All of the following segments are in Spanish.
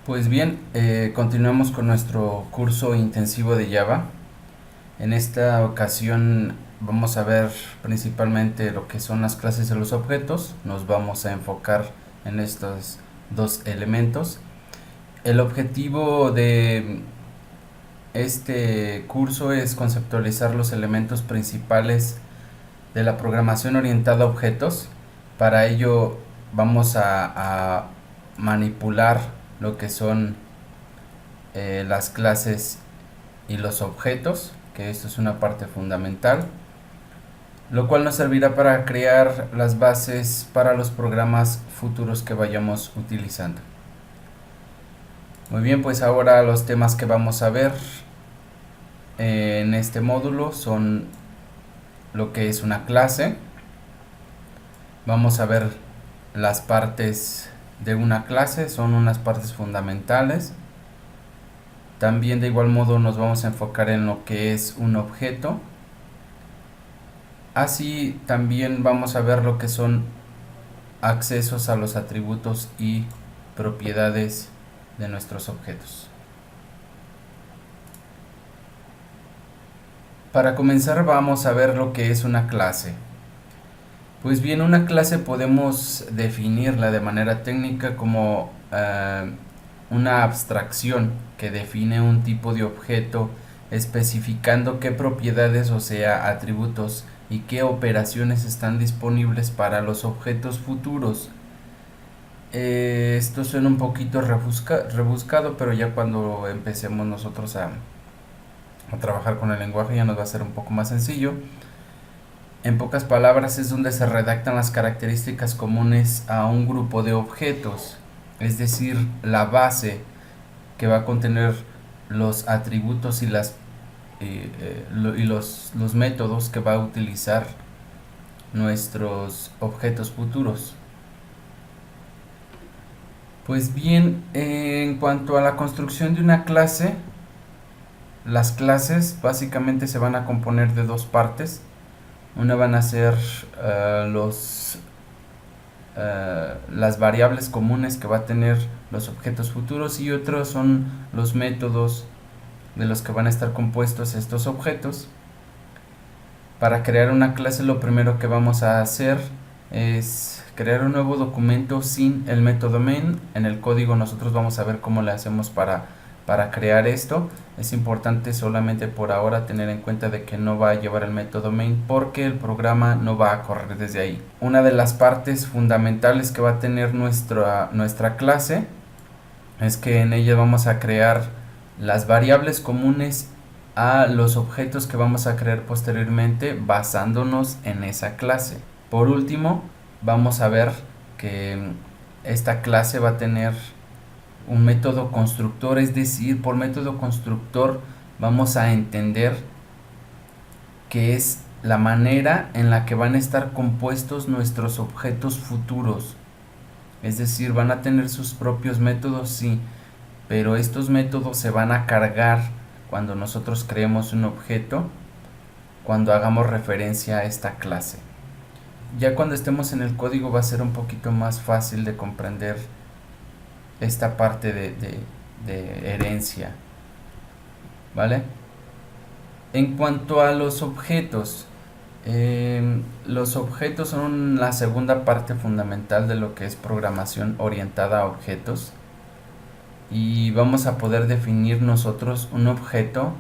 Pues bien, continuamos con nuestro curso intensivo de Java. En esta ocasión vamos a ver principalmente lo que son las clases de los objetos. Nos vamos a enfocar en estos dos elementos. El objetivo de este curso es conceptualizar los elementos principales de la programación orientada a objetos. Para ello vamos a manipular lo que son las clases y los objetos, que esto es una parte fundamental, lo cual nos servirá para crear las bases para los programas futuros que vayamos utilizando. Muy bien, pues ahora los temas que vamos a ver en este módulo son lo que es una clase. Vamos a ver las partes de una clase, son unas partes fundamentales. También de igual modo nos vamos a enfocar en lo que es un objeto. Así también vamos a ver lo que son accesos a los atributos y propiedades de nuestros objetos. Para comenzar vamos a ver lo que es una clase. Pues bien, una clase podemos definirla de manera técnica como una abstracción que define un tipo de objeto especificando qué propiedades, o sea, atributos y qué operaciones están disponibles para los objetos futuros. Esto suena un poquito rebuscado, pero ya cuando empecemos nosotros a trabajar con el lenguaje ya nos va a ser un poco más sencillo. En pocas palabras, es donde se redactan las características comunes a un grupo de objetos, es decir, la base que va a contener los atributos y los métodos que va a utilizar nuestros objetos futuros. Pues bien, en cuanto a la construcción de una clase, las clases básicamente se van a componer de dos partes. Una van a ser las variables comunes que va a tener los objetos futuros, y otros son los métodos de los que van a estar compuestos estos objetos. Para crear una clase lo primero que vamos a hacer es crear un nuevo documento sin el método main. En el código nosotros vamos a ver cómo le hacemos para crear esto. Es importante solamente por ahora tener en cuenta de que no va a llevar el método main porque el programa no va a correr desde ahí. Una de las partes fundamentales que va a tener nuestra clase es que en ella vamos a crear las variables comunes a los objetos que vamos a crear posteriormente basándonos en esa clase. Por último, vamos a ver que esta clase va a tener un método constructor, es decir, por método constructor vamos a entender que es la manera en la que van a estar compuestos nuestros objetos futuros. Es decir, van a tener sus propios métodos, sí, pero estos métodos se van a cargar cuando nosotros creemos un objeto, cuando hagamos referencia a esta clase. Ya cuando estemos en el código va a ser un poquito más fácil de comprender esta parte de herencia, ¿vale? En cuanto a los objetos son la segunda parte fundamental de lo que es programación orientada a objetos, y vamos a poder definir nosotros un objeto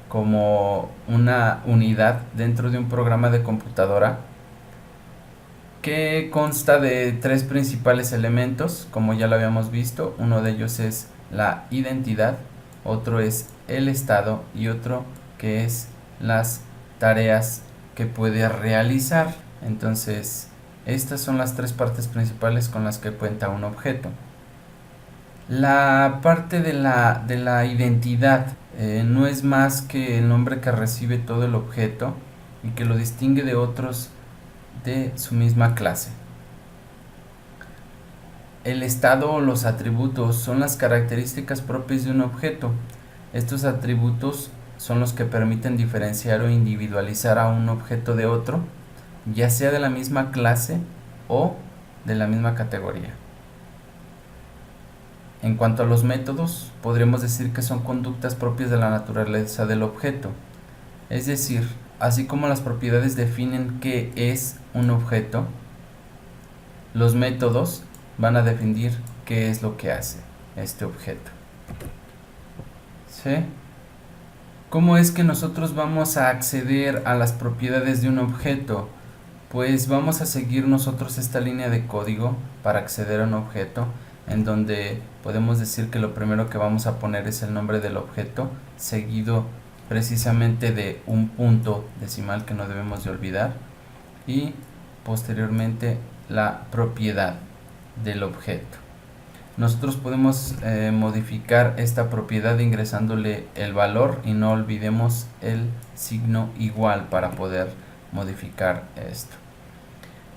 como una unidad dentro de un programa de computadora que consta de tres principales elementos, como ya lo habíamos visto. Uno de ellos es la identidad, otro es el estado y otro que es las tareas que puede realizar. Entonces, estas son las tres partes principales con las que cuenta un objeto. La parte de la identidad no es más que el nombre que recibe todo el objeto y que lo distingue de otros de su misma clase. El estado o los atributos son las características propias de un objeto. Estos atributos son los que permiten diferenciar o individualizar a un objeto de otro, ya sea de la misma clase o de la misma categoría. En cuanto a los métodos, podríamos decir que son conductas propias de la naturaleza del objeto. Es decir, así como las propiedades definen qué es un objeto, los métodos van a definir qué es lo que hace este objeto. ¿Sí? ¿Cómo es que nosotros vamos a acceder a las propiedades de un objeto? Pues vamos a seguir nosotros esta línea de código para acceder a un objeto, en donde podemos decir que lo primero que vamos a poner es el nombre del objeto, seguido precisamente de un punto decimal que no debemos de olvidar, y posteriormente la propiedad del objeto. Nosotros podemos modificar esta propiedad ingresándole el valor, y no olvidemos el signo igual para poder modificar esto.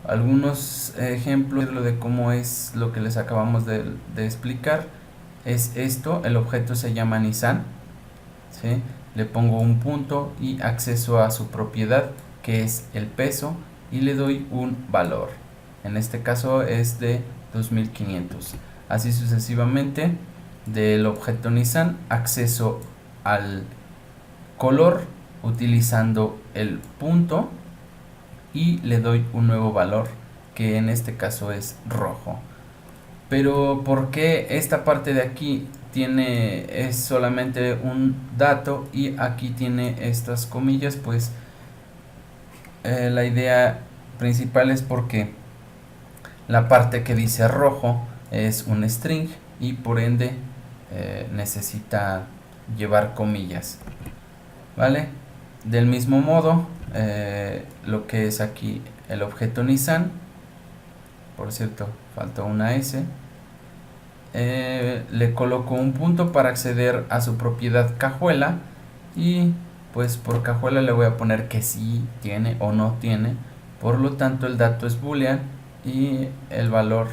Algunos ejemplos de cómo es lo que les acabamos de explicar es esto. El objeto se llama Nissan, ¿sí? Le pongo un punto y acceso a su propiedad, que es el peso, y le doy un valor. En este caso es de 2500. Así sucesivamente. Del objeto Nissan acceso al color utilizando el punto y le doy un nuevo valor, que en este caso es rojo. Pero ¿por qué esta parte de aquí es solamente un dato y aquí tiene estas comillas? Pues la idea principal es porque la parte que dice rojo es un string y por ende necesita llevar comillas, ¿vale? Del mismo modo, lo que es aquí el objeto Nissan, por cierto, falta una S, le coloco un punto para acceder a su propiedad cajuela, y pues por cajuela le voy a poner que sí tiene o no tiene. Por lo tanto, el dato es boolean y el valor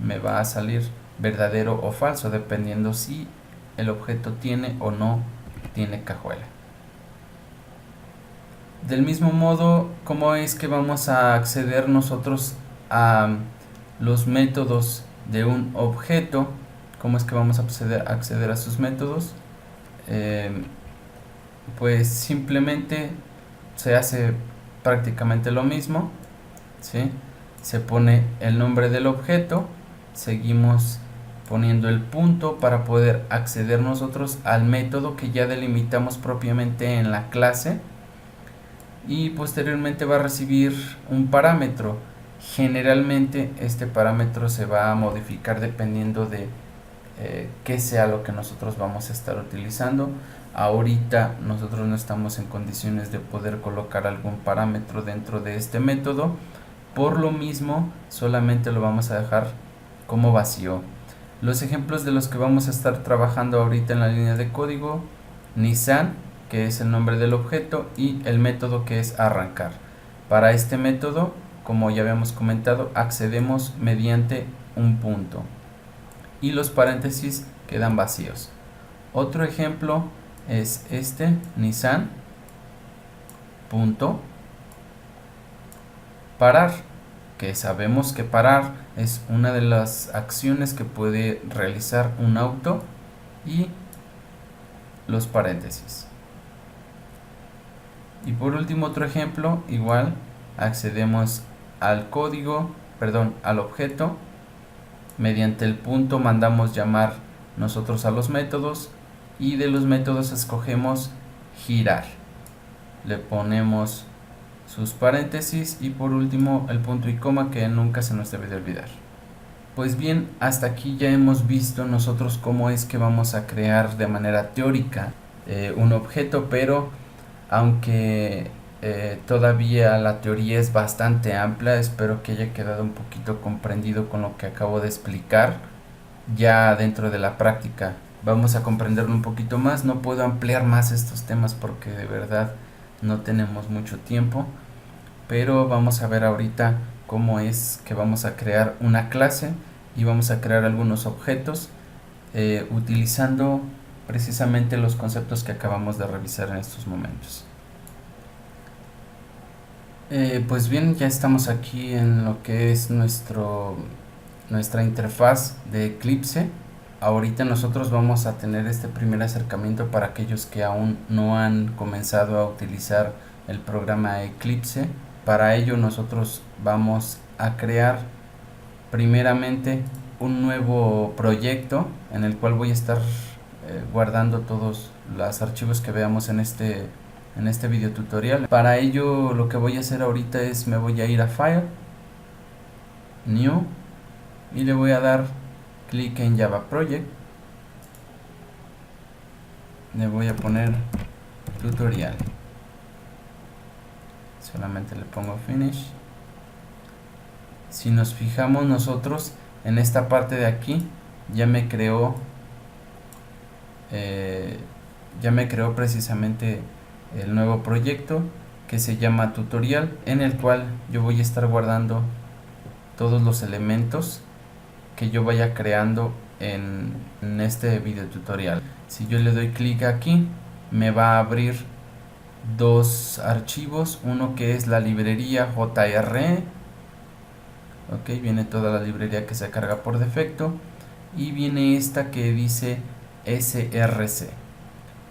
me va a salir verdadero o falso, dependiendo si el objeto tiene o no tiene cajuela. Del mismo modo, ¿cómo es que vamos a acceder nosotros a los métodos de un objeto? ¿Cómo es que vamos a acceder a sus métodos? Pues simplemente se hace prácticamente lo mismo, ¿sí? Se pone el nombre del objeto, seguimos poniendo el punto para poder acceder nosotros al método que ya delimitamos propiamente en la clase, y posteriormente va a recibir un parámetro. Generalmente este parámetro se va a modificar dependiendo de qué sea lo que nosotros vamos a estar utilizando. Ahorita nosotros no estamos en condiciones de poder colocar algún parámetro dentro de este método, por lo mismo solamente lo vamos a dejar como vacío. Los ejemplos de los que vamos a estar trabajando ahorita en la línea de código: Nissan, que es el nombre del objeto, y el método, que es arrancar. Para este método, como ya habíamos comentado, accedemos mediante un punto y los paréntesis quedan vacíos. Otro ejemplo es este: Nissan punto parar, que sabemos que parar es una de las acciones que puede realizar un auto, y los paréntesis. Y por último, otro ejemplo, igual accedemos al al objeto, mediante el punto mandamos llamar nosotros a los métodos, y de los métodos escogemos girar, le ponemos sus paréntesis y por último el punto y coma, que nunca se nos debe de olvidar. Pues bien, hasta aquí ya hemos visto nosotros cómo es que vamos a crear de manera teórica un objeto, pero aunque todavía la teoría es bastante amplia, espero que haya quedado un poquito comprendido con lo que acabo de explicar. Ya dentro de la práctica vamos a comprenderlo un poquito más. No puedo ampliar más estos temas porque de verdad no tenemos mucho tiempo, pero vamos a ver ahorita cómo es que vamos a crear una clase y vamos a crear algunos objetos utilizando precisamente los conceptos que acabamos de revisar en estos momentos. Pues bien, ya estamos aquí en lo que es nuestra interfaz de Eclipse. ahorita nosotros vamos a tener este primer acercamiento para aquellos que aún no han comenzado a utilizar el programa Eclipse. Para ello nosotros vamos a crear primeramente un nuevo proyecto en el cual voy a estar guardando todos los archivos que veamos en este video tutorial. Para ello lo que voy a hacer ahorita es me voy a ir a File, New, y le voy a dar clic en Java Project. Le voy a poner tutorial, solamente le pongo Finish. Si nos fijamos nosotros en esta parte de aquí, ya me creó precisamente el nuevo proyecto que se llama tutorial, en el cual yo voy a estar guardando todos los elementos que yo vaya creando en este video tutorial. Si yo le doy clic aquí, me va a abrir dos archivos, uno que es la librería JR, ok, viene toda la librería que se carga por defecto, y viene esta que dice src.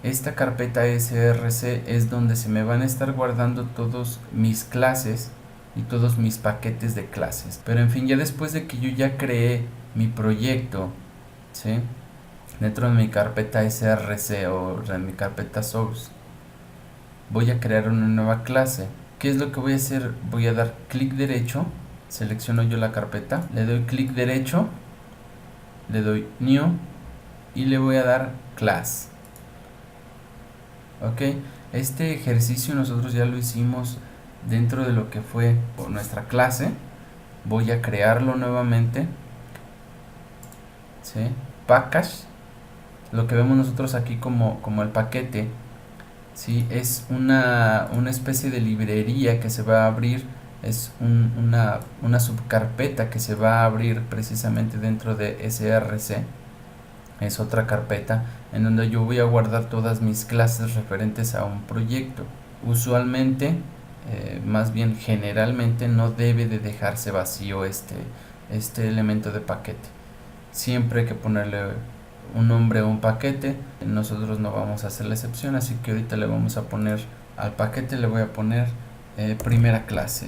Esta carpeta src es donde se me van a estar guardando todos mis clases y todos mis paquetes de clases. Pero en fin, ya después de que yo ya creé mi proyecto, ¿sí?, dentro de mi carpeta src o en mi carpeta source, voy a crear una nueva clase. ¿Qué es lo que voy a hacer? Voy a dar clic derecho, selecciono yo la carpeta, le doy clic derecho, le doy new y le voy a dar class. Ok, este ejercicio nosotros ya lo hicimos dentro de lo que fue nuestra clase. Voy a crearlo nuevamente, ¿sí? Package, lo que vemos nosotros aquí como el paquete, ¿sí?, es una especie de librería que se va a abrir, es una subcarpeta que se va a abrir precisamente dentro de src. Es otra carpeta en donde yo voy a guardar todas mis clases referentes a un proyecto. Usualmente, más bien generalmente, no debe de dejarse vacío este elemento de paquete. Siempre hay que ponerle un nombre a un paquete. Nosotros no vamos a hacer la excepción, así que ahorita le vamos a poner al paquete, le voy a poner primera clase.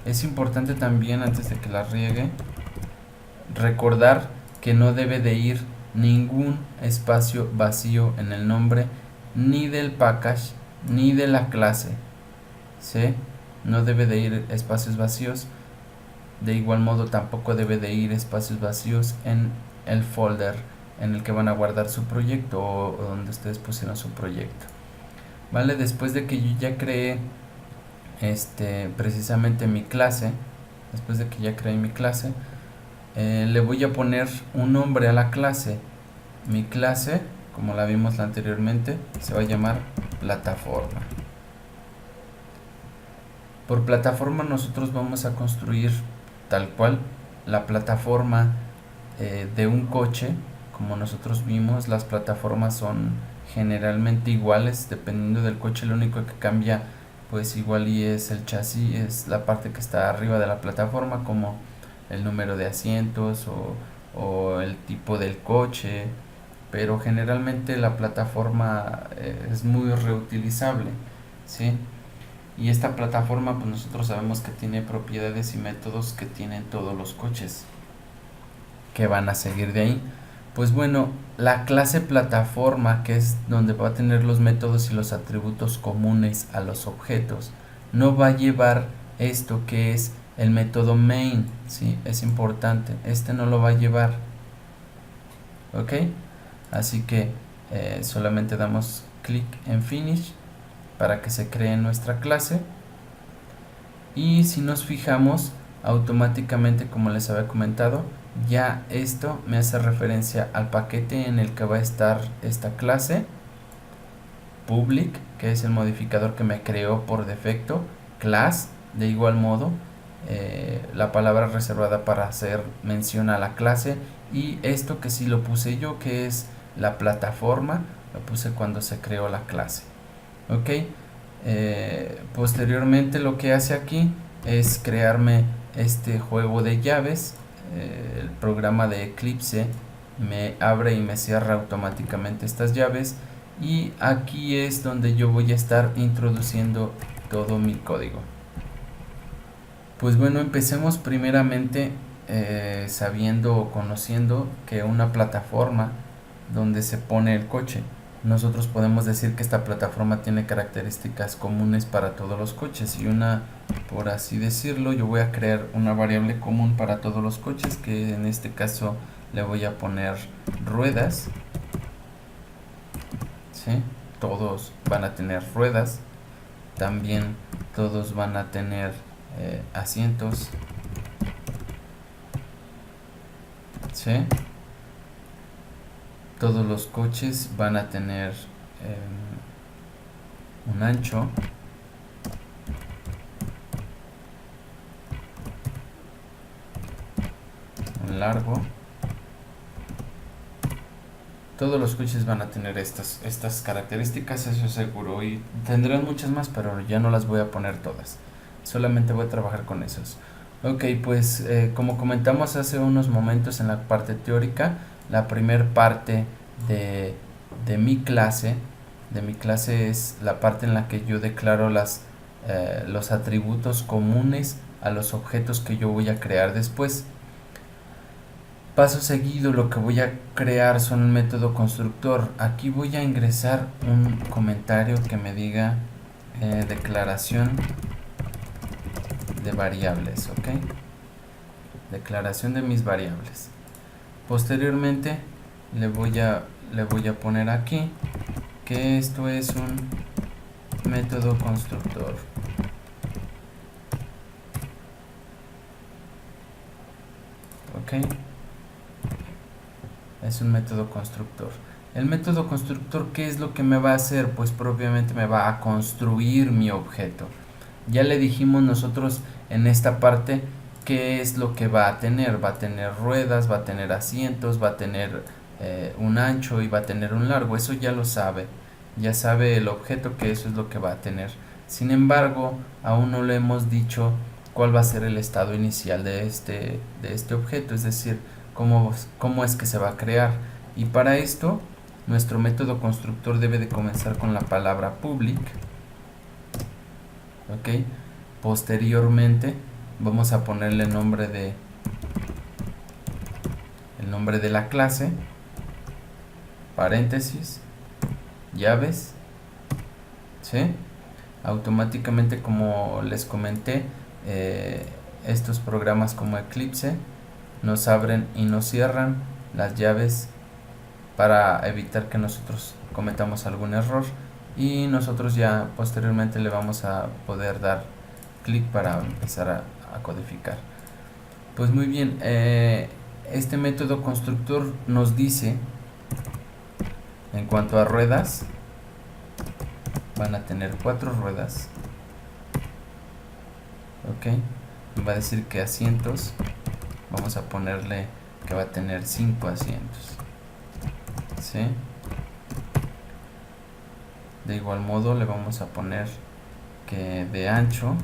Es importante también, antes de que la riegue, recordar que no debe de ir ningún espacio vacío en el nombre ni del package ni de la clase, ¿sí? No debe de ir espacios vacíos. De igual modo tampoco debe de ir espacios vacíos en el folder en el que van a guardar su proyecto o donde ustedes pusieron su proyecto, ¿vale? Después de que yo ya creé precisamente mi clase, le voy a poner un nombre a la clase. Mi clase, como la vimos anteriormente, se va a llamar plataforma. Por plataforma nosotros vamos a construir tal cual la plataforma de un coche. Como nosotros vimos, las plataformas son generalmente iguales dependiendo del coche. Lo único que cambia pues igual y es el chasis, es la parte que está arriba de la plataforma, como el número de asientos o el tipo del coche, pero generalmente la plataforma es muy reutilizable, ¿sí? Y esta plataforma pues nosotros sabemos que tiene propiedades y métodos que tienen todos los coches que van a seguir de ahí. Pues bueno, la clase plataforma, que es donde va a tener los métodos y los atributos comunes a los objetos, no va a llevar esto que es el método main, ¿sí? Es importante, no lo va a llevar, ¿ok? Así que solamente damos clic en Finish para que se cree nuestra clase. Y si nos fijamos, automáticamente, como les había comentado, ya esto me hace referencia al paquete en el que va a estar esta clase public, que es el modificador que me creó por defecto, class. De igual modo, la palabra reservada para hacer mención a la clase, y esto que sí lo puse yo, que es la plataforma, lo puse cuando se creó la clase, ok. Posteriormente lo que hace aquí es crearme este juego de llaves, el programa de Eclipse me abre y me cierra automáticamente estas llaves, y aquí es donde yo voy a estar introduciendo todo mi código. Pues bueno, empecemos primeramente sabiendo o conociendo que una plataforma donde se pone el coche, nosotros podemos decir que esta plataforma tiene características comunes para todos los coches, y una, por así decirlo, yo voy a crear una variable común para todos los coches, que en este caso le voy a poner ruedas, ¿sí? Todos van a tener ruedas, también todos van a tener asientos, ¿sí? Todos los coches van a tener un ancho, un largo. Todos los coches van a tener estas características, eso es seguro, y tendrán muchas más, pero ya no las voy a poner todas, solamente voy a trabajar con esos. Ok, pues como comentamos hace unos momentos en la parte teórica, la primer parte de mi clase es la parte en la que yo declaro los atributos comunes a los objetos que yo voy a crear después. Paso seguido, lo que voy a crear son un método constructor. Aquí voy a ingresar un comentario que me diga declaración de variables, ¿ok? Declaración de mis variables. Posteriormente le voy a poner aquí que esto es un método constructor. ¿Ok? Es un método constructor. El método constructor, ¿qué es lo que me va a hacer? Pues propiamente me va a construir mi objeto. Ya le dijimos nosotros en esta parte qué es lo que va a tener. Va a tener ruedas, va a tener asientos, va a tener un ancho y va a tener un largo. Eso ya lo sabe. Ya sabe el objeto que eso es lo que va a tener. Sin embargo, aún no le hemos dicho cuál va a ser el estado inicial de este objeto. Es decir, cómo es que se va a crear. Y para esto, nuestro método constructor debe de comenzar con la palabra public. Ok, posteriormente vamos a ponerle el nombre de la clase, paréntesis, llaves, ¿sí? Automáticamente, como les comenté, estos programas como Eclipse nos abren y nos cierran las llaves para evitar que nosotros cometamos algún error, y nosotros ya posteriormente le vamos a poder dar clic para empezar a codificar. Pues muy bien, este método constructor nos dice, en cuanto a ruedas, van a tener 4 ruedas. Ok, va a decir que asientos, vamos a ponerle que va a tener 5 asientos, ¿sí? De igual modo le vamos a poner que de ancho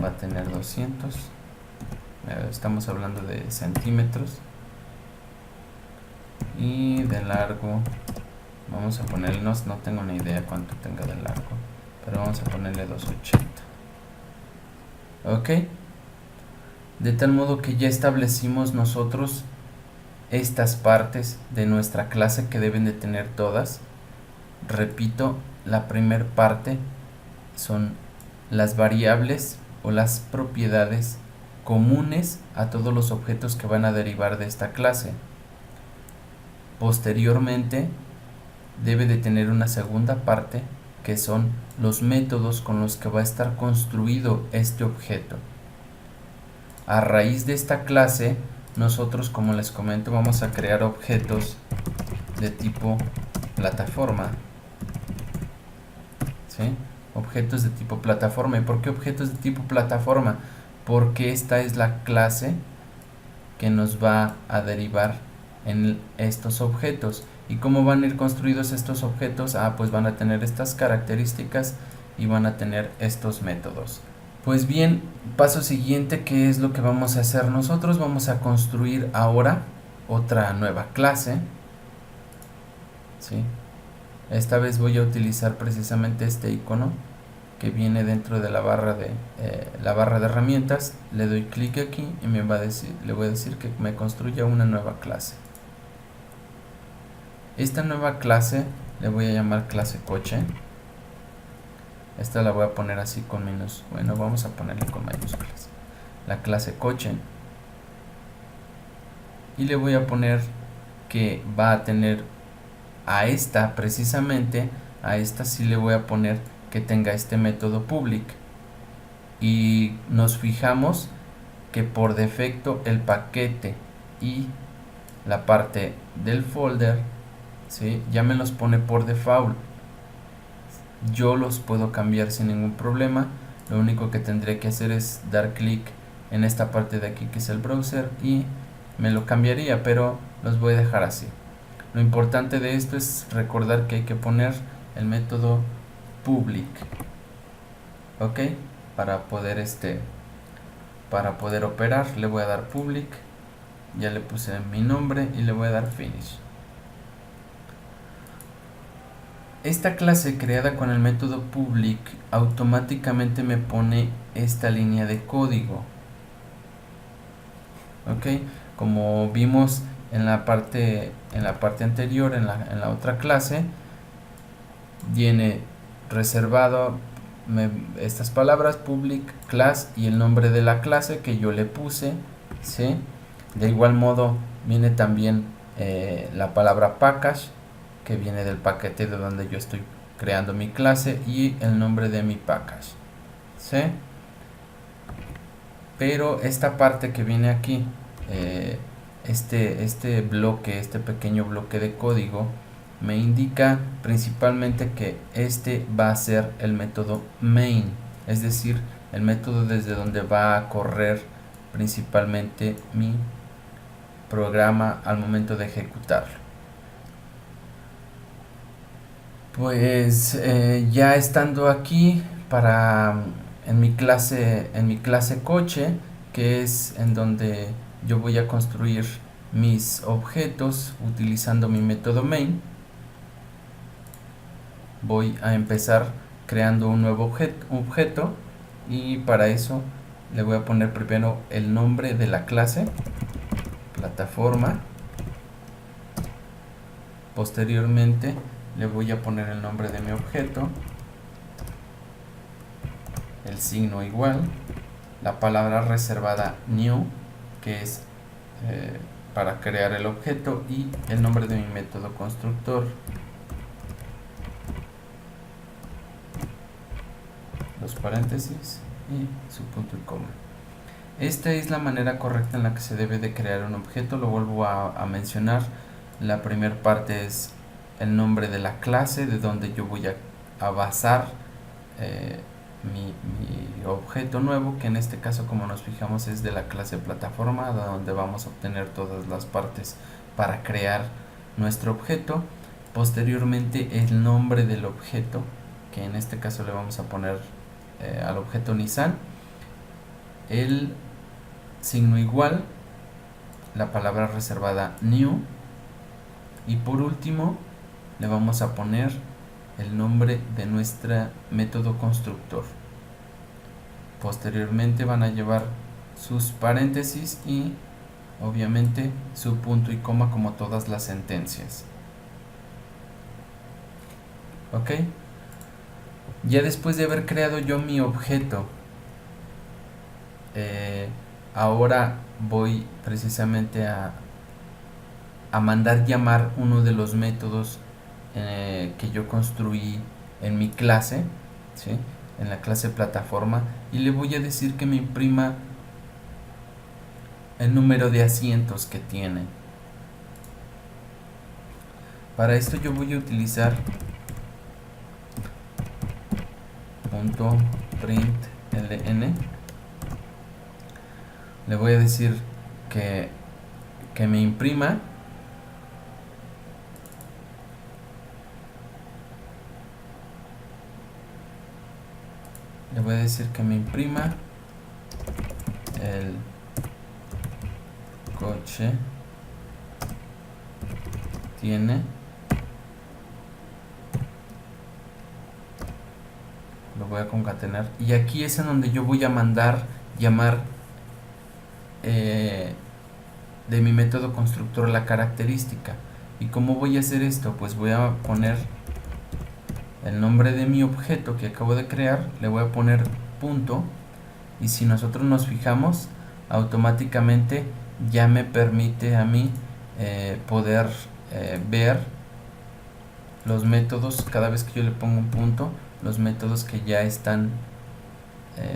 va a tener 200, estamos hablando de centímetros, y de largo vamos a ponerle, no tengo ni idea cuánto tenga de largo, pero vamos a ponerle 280. Ok, de tal modo que ya establecimos nosotros estas partes de nuestra clase que deben de tener todas. Repito, la primer parte son las variables o las propiedades comunes a todos los objetos que van a derivar de esta clase. Posteriormente debe de tener una segunda parte, que son los métodos con los que va a estar construido este objeto. A raíz de esta clase, nosotros, como les comento, vamos a crear objetos de tipo plataforma, ¿sí? Objetos de tipo plataforma. ¿Y por qué objetos de tipo plataforma? Porque esta es la clase que nos va a derivar en estos objetos. ¿Y cómo van a ir construidos estos objetos? Pues van a tener estas características y van a tener estos métodos. Pues bien, paso siguiente, ¿qué es lo que vamos a hacer nosotros? Vamos a construir ahora otra nueva clase, ¿sí? Esta vez voy a utilizar precisamente este icono que viene dentro de la barra de herramientas. Le doy clic aquí y le voy a decir que me construya una nueva clase. Esta nueva clase le voy a llamar clase coche. Esta la voy a poner así con bueno, vamos a ponerle con mayúsculas. La clase coche. Y le voy a poner que va a tener a esta precisamente, a esta sí le voy a poner que tenga este método public. Y nos fijamos que por defecto el paquete y la parte del folder, ¿sí?, ya me los pone por default. Yo los puedo cambiar sin ningún problema. Lo único que tendré que hacer es dar clic en esta parte de aquí que es el browser y me lo cambiaría, pero los voy a dejar así. Lo importante de esto es recordar que hay que poner el método public, ok, para poder operar. Le voy a dar public, ya le puse mi nombre y le voy a dar finish. Esta clase creada con el método public automáticamente me pone esta línea de código, ok, como vimos en la parte anterior, en la otra clase, viene reservado estas palabras public, class y el nombre de la clase que yo le puse, ¿sí? De igual modo viene también la palabra package, que viene del paquete de donde yo estoy creando mi clase, y el nombre de mi package, ¿sí? Pero esta parte que viene aquí, este bloque, este pequeño bloque de código, me indica principalmente que este va a ser el método main, es decir, el método desde donde va a correr principalmente mi programa al momento de ejecutarlo. Pues ya estando aquí en mi clase coche, que es en donde yo voy a construir mis objetos utilizando mi método main, voy a empezar creando un nuevo objeto, y para eso le voy a poner primero el nombre de la clase, plataforma. Posteriormente le voy a poner el nombre de mi objeto, el signo igual, la palabra reservada new, que es para crear el objeto, y el nombre de mi método constructor, los paréntesis y su punto y coma. Esta es la manera correcta en la que se debe de crear un objeto. Lo vuelvo a mencionar. La primera parte es el nombre de la clase, de donde yo voy a basar mi objeto nuevo, que en este caso, como nos fijamos, es de la clase plataforma, donde vamos a obtener todas las partes para crear nuestro objeto. Posteriormente el nombre del objeto, que en este caso le vamos a poner al objeto Nissan, el signo igual, la palabra reservada new, y por último le vamos a poner el nombre de nuestro método constructor. Posteriormente van a llevar sus paréntesis y obviamente su punto y coma, como todas las sentencias. Ok, ya después de haber creado yo mi objeto, ahora voy precisamente a mandar llamar uno de los métodos que yo construí en mi clase, ¿sí?, en la clase plataforma, y le voy a decir que me imprima el número de asientos que tiene. Para esto yo voy a utilizar .println. Le voy a decir que me imprima voy a decir que me imprima el coche tiene, lo voy a concatenar, y aquí es en donde yo voy a mandar llamar de mi método constructor la característica. ¿Y cómo voy a hacer esto? Pues voy a poner el nombre de mi objeto que acabo de crear, le voy a poner punto, y si nosotros nos fijamos, automáticamente ya me permite a mí poder ver los métodos. Cada vez que yo le pongo un punto, los métodos que ya están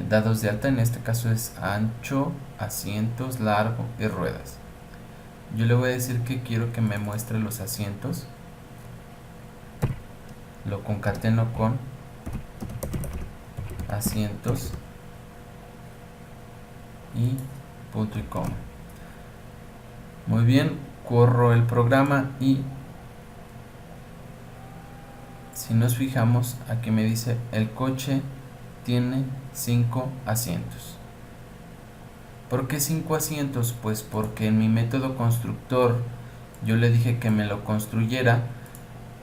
dados de alta. En este caso es ancho, asientos, largo y ruedas. Yo le voy a decir que quiero que me muestre los asientos, lo concateno con asientos y punto y coma. Muy bien, corro el programa y si nos fijamos, aquí me dice el coche tiene 5 asientos. ¿Por qué 5 asientos? Pues porque en mi método constructor yo le dije que me lo construyera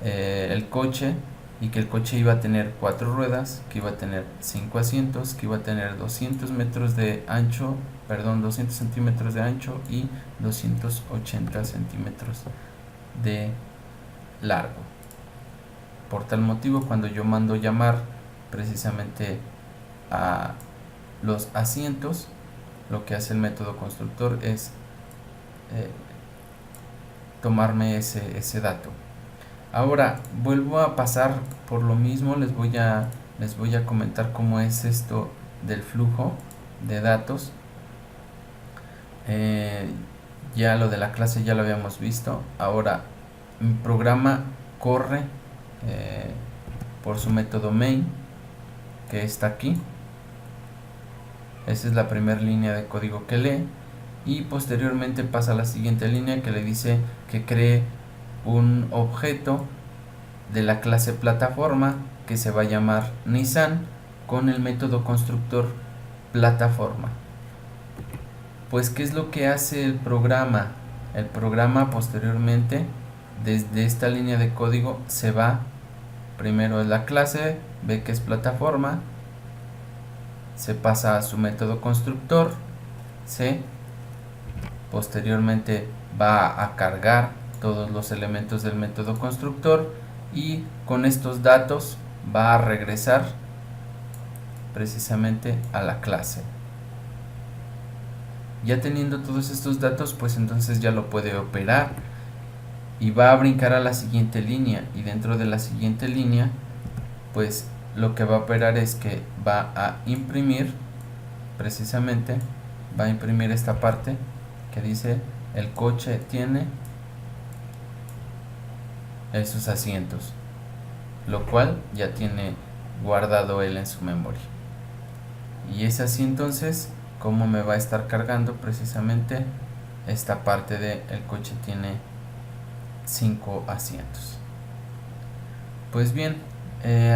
el coche, y que el coche iba a tener 4 ruedas, que iba a tener 5 asientos, que iba a tener 200 metros de ancho, 200 centímetros de ancho y 280 centímetros de largo. Por tal motivo, cuando yo mando llamar precisamente a los asientos, lo que hace el método constructor es tomarme ese dato. Ahora vuelvo a pasar por lo mismo, les voy a comentar cómo es esto del flujo de datos. Ya lo de la clase ya lo habíamos visto. Ahora mi programa corre por su método main, que está aquí. Esa es la primera línea de código que lee, y posteriormente pasa a la siguiente línea que le dice que cree un objeto de la clase plataforma que se va a llamar Nissan con el método constructor plataforma. Pues ¿qué es lo que hace el programa? El programa posteriormente, desde esta línea de código, se va, primero es la clase, ve que es plataforma, se pasa a su método constructor, posteriormente va a cargar todos los elementos del método constructor, y con estos datos va a regresar precisamente a la clase. Ya teniendo todos estos datos, pues entonces ya lo puede operar y va a brincar a la siguiente línea, y dentro de la siguiente línea pues lo que va a operar es que va a imprimir, precisamente va a imprimir esta parte que dice el coche tiene esos asientos, lo cual ya tiene guardado él en su memoria. Y es así entonces como me va a estar cargando precisamente esta parte de el coche tiene 5 asientos. Pues bien,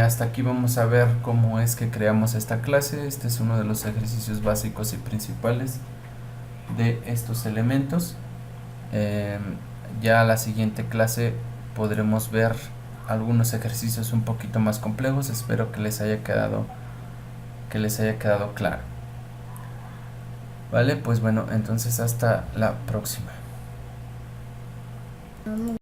hasta aquí vamos a ver cómo es que creamos esta clase. Este es uno de los ejercicios básicos y principales de estos elementos. Ya la siguiente clase podremos ver algunos ejercicios un poquito más complejos. Espero que les haya quedado claro. Vale, pues bueno, entonces hasta la próxima.